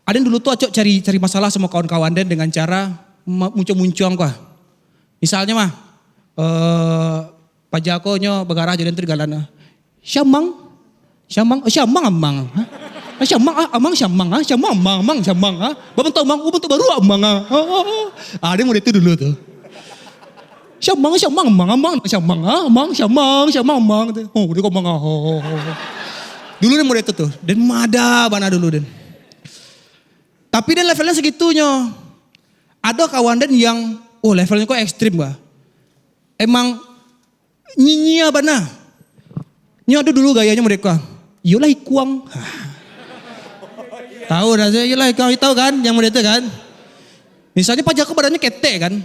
Ada dulu tuh acok cari masalah sama kawan-kawan dan dengan cara muncul-muncul kah. Misalnya mah, pajakonyo begarah jadi nanti galana. Syamang, amang. Syamang, amang. Babentuk baru amang. Ada yang mau itu dulu tuh. Syamang, amang. Oh, dia ngomong. Dulu dia mau itu tuh. Dan mada bana dulu dan. Tapi dan levelnya segitunya. Ada kawan dan yang, levelnya kok ekstrim bah. Emang nyinyia bana. Nyi ada dulu gayanya mereka. Yolah ikuang. Tahu rasanya yolah ikuang, tahu kan yang mereka kan. Misalnya pajak badannya kete kan.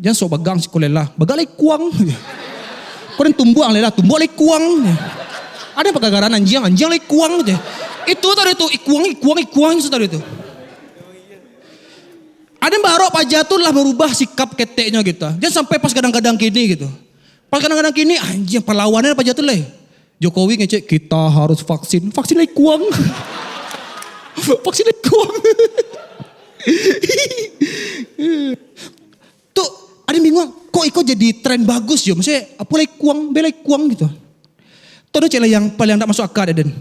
Jangan sok bagang si kulela. Bagal ikuang. Kau dan tumbuh ang lela, tumbuh ikuang. Ada pegagaran anjing ikuang aja. Itu tadi itu ikuang itu tadi itu. Ada yang baru pajatun lah merubah sikap keteknya gitu. Jangan sampai pas kadang-kadang gini gitu. Pas kadang-kadang gini anjing perlawannya pajatun lah. Jokowi ngecek kita harus vaksin. Vaksin lagi kuang. Vaksin lagi kuang. Tuh ada yang bingung. Kok jadi tren bagus ya. Maksudnya apa lagi kuang, belai kuang gitu. Tuh ada cila yang paling tak masuk akal Aden.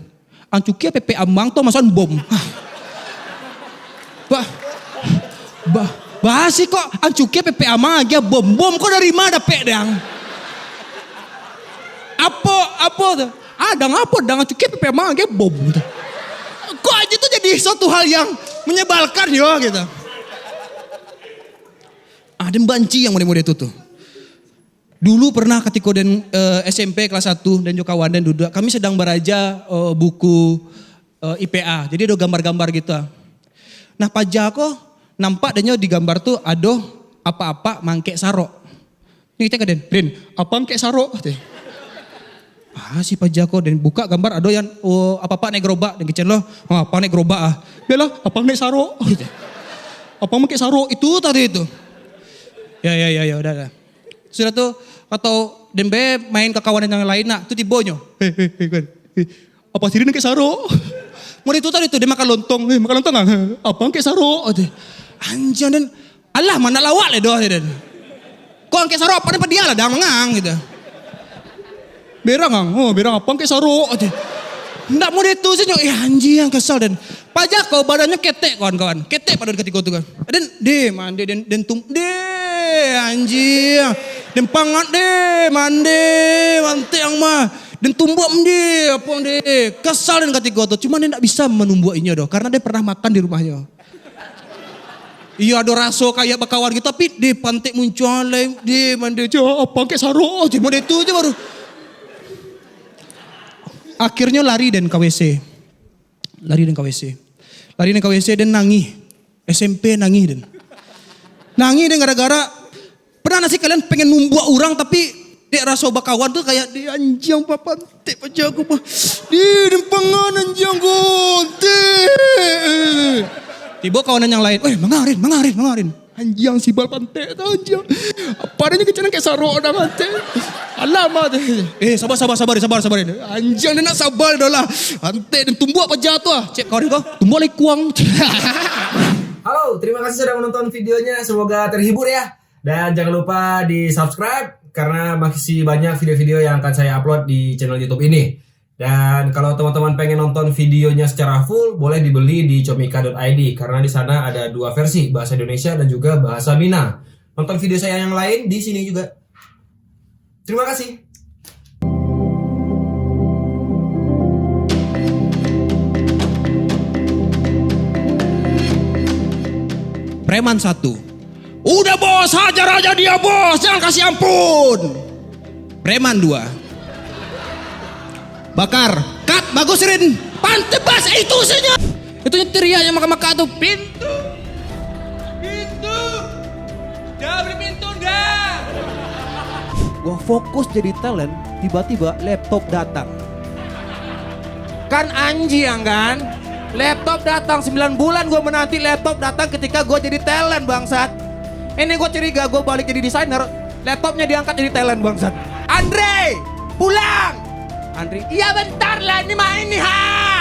Ancukia PP Amang tuh masukan bom. Bahasi kok ancukia PP Amang aja bom kok dari mana dapet dang? Apa tuh? Apa ancukia PP Amang aja bom. Kok aja tuh jadi suatu hal yang menyebalkan ya gitu. Ada banci yang model-model itu tuh. Dulu pernah ketika dan SMP kelas 1 dan juga kawan dan duduk, kami sedang beraja buku IPA. Jadi ada gambar-gambar gitu. Nah pajako nampak adanya di gambar tuh ada apa-apa mangkek sarok. Ini kita kaden, Den, apa mangkek sarok? Si pajako dan buka gambar ada yang apa-apa naik gerobak dan kecil loh. Apa naik gerobak Bela, apa naik sarok? Apa mangkek sarok itu tadi itu. Ya udah. Sudah tuh atau dembe main ke kawan yang lain nak tuh tibonyo. Apa sih ini kayak saro? Mau itu tadi tuh dia makan lontong apa kayak saro? Anjing dan Allah mana lawak le doh dan. Kok kayak saro apa dia lah dah mengang gitu. Berang apa kayak saro? Nggak mau itu sih anjing kesal dan pajak kau badannya ketek kawan-kawan. Ketek pada ketika itu kan. Dan anjing. Dan pangat mante yang mah. Dan tumbuk kesal dan ketika itu. Cuma dia tidak bisa menumbuh ini doh. Karena dia pernah makan di rumahnya. Iya ada raso kayak bakawan gitu. Tapi dia pantek muncul dia mandi. Apa kayak saro. Cuma itu aja baru. Akhirnya lari dan ke WC. Lari dan ke WC dan nangis. SMP nangis dan. Nangis dan gara-gara. Pernah nasi kalian pengen numbuh orang tapi. Dek rasa bakawan tuh kayak. Di anjing papan. Tek pajaku mah. Di dempangan anjing gonte. Tiba kawanan yang lain. Mengarin. Anjing si bal pantai tuh anjing. Apa adanya kecana kayak saro dah pantai. Alamat. Sabar. Anjing dia nak sabar dah lah. Ante dan tumbuh apa jatuh. Cek kawan kau. Tumbuh lagi kuang. Halo, terima kasih sudah menonton videonya. Semoga terhibur ya. Dan jangan lupa di subscribe. Karena masih banyak video-video yang akan saya upload di channel YouTube ini. Dan kalau teman-teman pengen nonton videonya secara full, boleh dibeli di comika.id. Karena di sana ada 2 versi, bahasa Indonesia dan juga bahasa Minang. Nonton video saya yang lain di sini juga. Terima kasih. Preman 1. Udah bos, hajar aja dia bos, jangan kasih ampun. Preman 2. Bakar, cut, bagus Rin. Pantebas itu saja. Itu teriak yang maka-maka tuh. Pintu. Jangan beli pintu enggak. Gua fokus jadi talent, tiba-tiba laptop datang. Kan anjing kan? Laptop datang 9 bulan gua menanti laptop datang ketika gua jadi talent bangsat. Ini gua curiga gua balik jadi desainer, laptopnya diangkat jadi talent bangsat. Andre, pulang. Andri, iya bentar lah ini main nih ha.